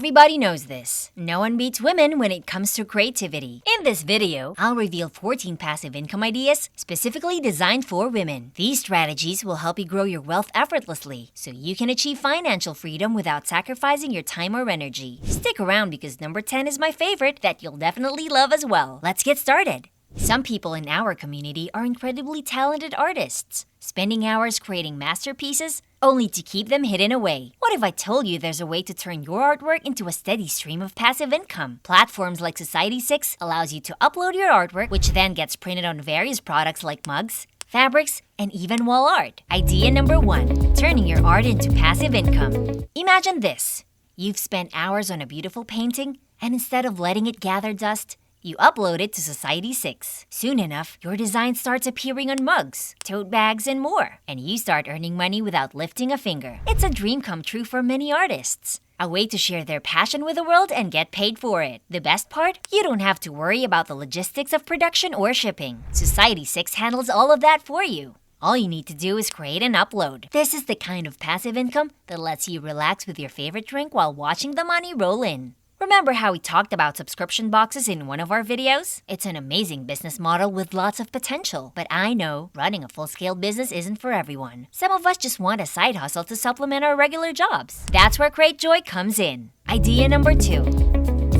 Everybody knows this. No one beats women when it comes to creativity. In this video, I'll reveal 14 passive income ideas specifically designed for women. These strategies will help you grow your wealth effortlessly so you can achieve financial freedom without sacrificing your time or energy. Stick around because number 10 is my favorite that you'll definitely love as well. Let's get started. Some people in our community are incredibly talented artists, spending hours creating masterpieces only to keep them hidden away. What if I told you there's a way to turn your artwork into a steady stream of passive income? Platforms like Society6 allows you to upload your artwork, which then gets printed on various products like mugs, fabrics, and even wall art. Idea number 1, turning your art into passive income. Imagine this. You've spent hours on a beautiful painting, and instead of letting it gather dust, you upload it to Society6. Soon enough, your design starts appearing on mugs, tote bags, and more, and you start earning money without lifting a finger. It's a dream come true for many artists. A way to share their passion with the world and get paid for it. The best part? You don't have to worry about the logistics of production or shipping. Society6 handles all of that for you. All you need to do is create and upload. This is the kind of passive income that lets you relax with your favorite drink while watching the money roll in. Remember how we talked about subscription boxes in one of our videos? It's an amazing business model with lots of potential. But I know running a full-scale business isn't for everyone. Some of us just want a side hustle to supplement our regular jobs. That's where CreateJoy comes in. Idea number 2.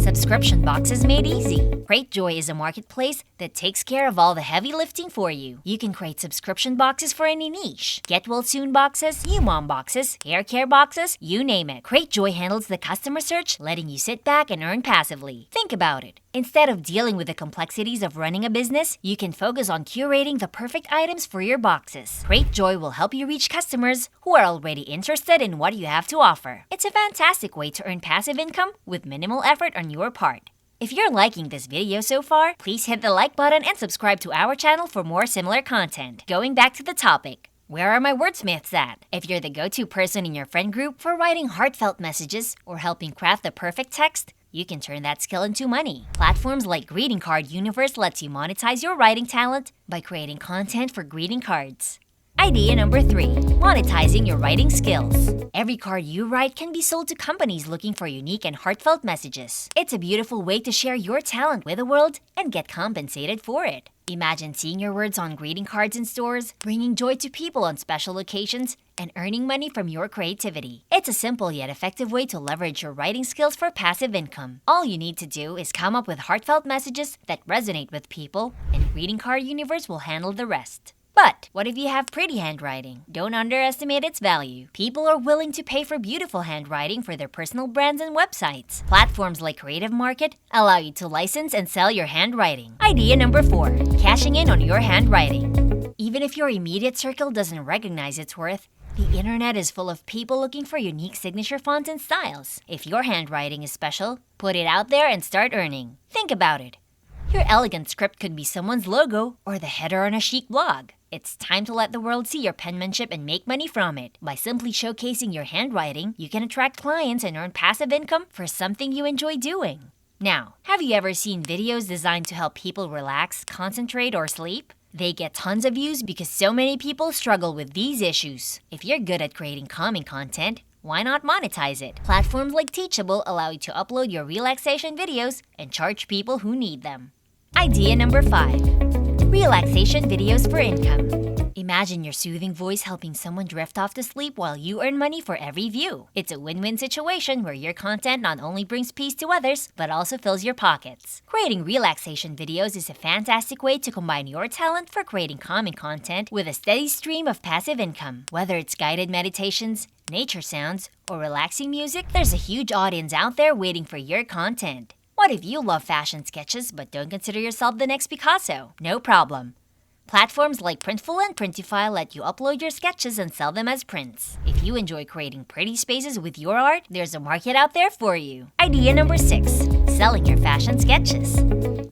Subscription boxes made easy. CreateJoy is a marketplace that takes care of all the heavy lifting for you. You can create subscription boxes for any niche. Get well soon boxes, new mom boxes, hair care boxes, you name it. CreateJoy handles the customer search, letting you sit back and earn passively. Think about it. Instead of dealing with the complexities of running a business, you can focus on curating the perfect items for your boxes. CreateJoy will help you reach customers who are already interested in what you have to offer. It's a fantastic way to earn passive income with minimal effort on your part. If you're liking this video so far, please hit the like button and subscribe to our channel for more similar content. Going back to the topic. Where are my wordsmiths at? If you're the go-to person in your friend group for writing heartfelt messages or helping craft the perfect text, you can turn that skill into money. Platforms like Greeting Card Universe lets you monetize your writing talent by creating content for greeting cards. Idea number 3, monetizing your writing skills. Every card you write can be sold to companies looking for unique and heartfelt messages. It's a beautiful way to share your talent with the world and get compensated for it. Imagine seeing your words on greeting cards in stores, bringing joy to people on special occasions, and earning money from your creativity. It's a simple yet effective way to leverage your writing skills for passive income. All you need to do is come up with heartfelt messages that resonate with people, and Greeting Card Universe will handle the rest. But what if you have pretty handwriting? Don't underestimate its value. People are willing to pay for beautiful handwriting for their personal brands and websites. Platforms like Creative Market allow you to license and sell your handwriting. Idea number 4, cashing in on your handwriting. Even if your immediate circle doesn't recognize its worth, the internet is full of people looking for unique signature fonts and styles. If your handwriting is special, put it out there and start earning. Think about it. Your elegant script could be someone's logo or the header on a chic blog. It's time to let the world see your penmanship and make money from it. By simply showcasing your handwriting, you can attract clients and earn passive income for something you enjoy doing. Now, have you ever seen videos designed to help people relax, concentrate, or sleep? They get tons of views because so many people struggle with these issues. If you're good at creating calming content, why not monetize it? Platforms like Teachable allow you to upload your relaxation videos and charge people who need them. Idea number 5, relaxation videos for income. Imagine your soothing voice helping someone drift off to sleep while you earn money for every view. It's a win-win situation where your content not only brings peace to others, but also fills your pockets. Creating relaxation videos is a fantastic way to combine your talent for creating calming content with a steady stream of passive income. Whether it's guided meditations, nature sounds, or relaxing music, there's a huge audience out there waiting for your content. What if you love fashion sketches but don't consider yourself the next Picasso? No problem. Platforms like Printful and Printify let you upload your sketches and sell them as prints. If you enjoy creating pretty spaces with your art, there's a market out there for you. Idea number 6, selling your fashion sketches.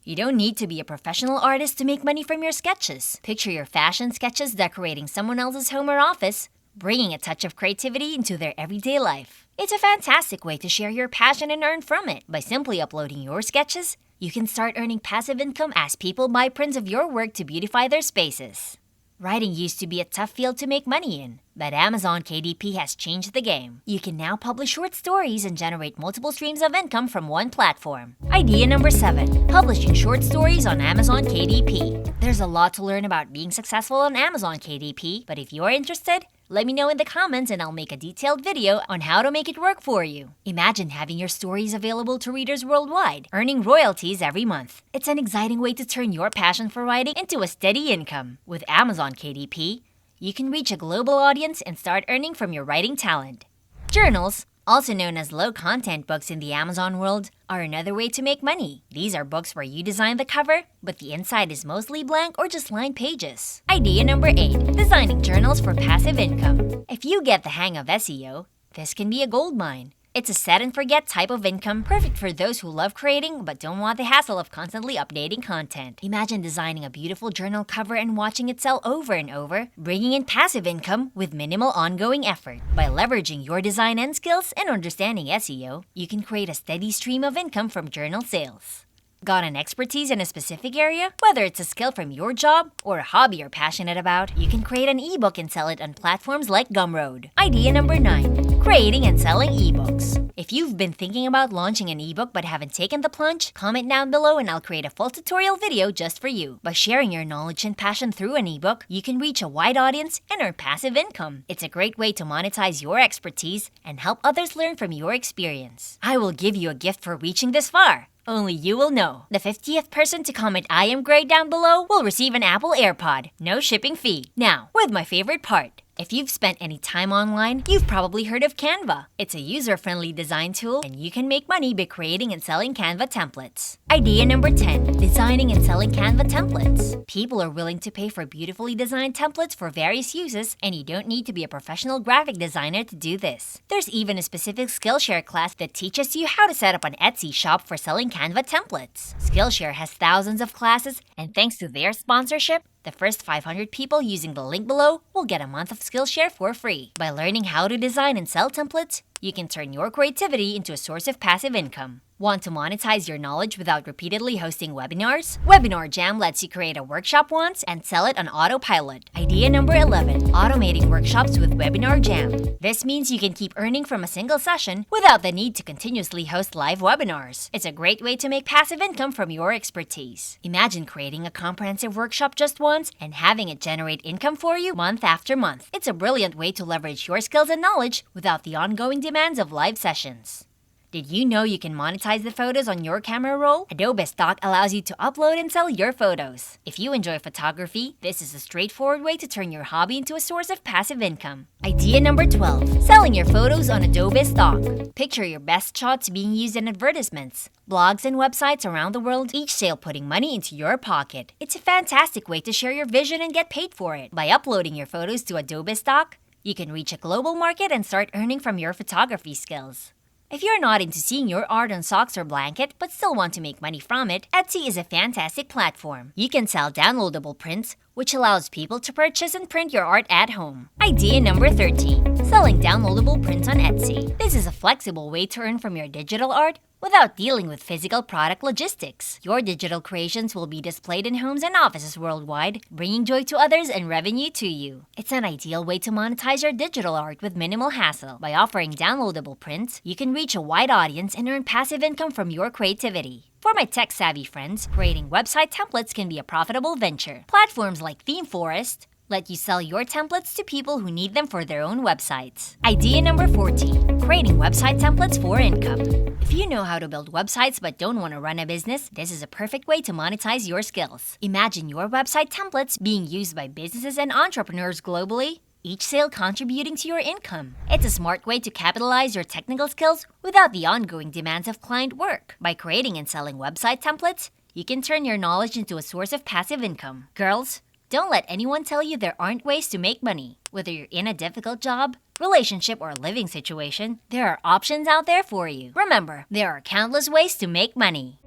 You don't need to be a professional artist to make money from your sketches. Picture your fashion sketches decorating someone else's home or office, bringing a touch of creativity into their everyday life. It's a fantastic way to share your passion and earn from it. By simply uploading your sketches, you can start earning passive income as people buy prints of your work to beautify their spaces. Writing used to be a tough field to make money in, but Amazon KDP has changed the game. You can now publish short stories and generate multiple streams of income from one platform. Idea number 7. Publishing short stories on Amazon KDP. There's a lot to learn about being successful on Amazon KDP, but if you're interested, let me know in the comments and I'll make a detailed video on how to make it work for you. Imagine having your stories available to readers worldwide, earning royalties every month. It's an exciting way to turn your passion for writing into a steady income. With Amazon KDP, you can reach a global audience and start earning from your writing talent. Journals, also known as low-content books in the Amazon world, are another way to make money. These are books where you design the cover, but the inside is mostly blank or just lined pages. Idea number 8. Designing journals for passive income. If you get the hang of SEO, this can be a goldmine. It's a set-and-forget type of income, perfect for those who love creating but don't want the hassle of constantly updating content. Imagine designing a beautiful journal cover and watching it sell over and over, bringing in passive income with minimal ongoing effort. By leveraging your design and skills and understanding SEO, you can create a steady stream of income from journal sales. Got an expertise in a specific area? Whether it's a skill from your job or a hobby you're passionate about, you can create an ebook and sell it on platforms like Gumroad. Idea number 9. Creating and selling ebooks. If you've been thinking about launching an ebook but haven't taken the plunge, comment down below and I'll create a full tutorial video just for you. By sharing your knowledge and passion through an ebook, you can reach a wide audience and earn passive income. It's a great way to monetize your expertise and help others learn from your experience. I will give you a gift for reaching this far. Only you will know. The 50th person to comment I am great down below will receive an Apple AirPod. No shipping fee. Now, with my favorite part. If you've spent any time online, you've probably heard of Canva. It's a user-friendly design tool, and you can make money by creating and selling Canva templates. Idea number 10. Designing and selling Canva templates. People are willing to pay for beautifully designed templates for various uses, and you don't need to be a professional graphic designer to do this. There's even a specific Skillshare class that teaches you how to set up an Etsy shop for selling Canva templates. Skillshare has thousands of classes, and thanks to their sponsorship, the first 500 people using the link below will get a month of Skillshare for free. By learning how to design and sell templates, you can turn your creativity into a source of passive income. Want to monetize your knowledge without repeatedly hosting webinars? Webinar Jam lets you create a workshop once and sell it on autopilot. Idea number 11. Automating workshops with Webinar Jam. This means you can keep earning from a single session without the need to continuously host live webinars. It's a great way to make passive income from your expertise. Imagine creating a comprehensive workshop just once and having it generate income for you month after month. It's a brilliant way to leverage your skills and knowledge without the ongoing demands of live sessions. Did you know you can monetize the photos on your camera roll? Adobe Stock allows you to upload and sell your photos. If you enjoy photography, this is a straightforward way to turn your hobby into a source of passive income. Idea number 12. Selling your photos on Adobe Stock. Picture your best shots being used in advertisements, blogs, and websites around the world, each sale putting money into your pocket. It's a fantastic way to share your vision and get paid for it. By uploading your photos to Adobe Stock, you can reach a global market and start earning from your photography skills. If you're not into seeing your art on socks or blanket but still want to make money from it, Etsy is a fantastic platform. You can sell downloadable prints, which allows people to purchase and print your art at home. Idea number 13. Selling downloadable prints on Etsy. This is a flexible way to earn from your digital art without dealing with physical product logistics. Your digital creations will be displayed in homes and offices worldwide, bringing joy to others and revenue to you. It's an ideal way to monetize your digital art with minimal hassle. By offering downloadable prints, you can reach a wide audience and earn passive income from your creativity. For my tech-savvy friends, creating website templates can be a profitable venture. Platforms like ThemeForest let you sell your templates to people who need them for their own websites. Idea number 14. Creating website templates for income. If you know how to build websites but don't want to run a business, this is a perfect way to monetize your skills. Imagine your website templates being used by businesses and entrepreneurs globally, each sale contributing to your income. It's a smart way to capitalize your technical skills without the ongoing demands of client work. By creating and selling website templates, you can turn your knowledge into a source of passive income. Girls, don't let anyone tell you there aren't ways to make money. Whether you're in a difficult job, relationship, or living situation, there are options out there for you. Remember, there are countless ways to make money.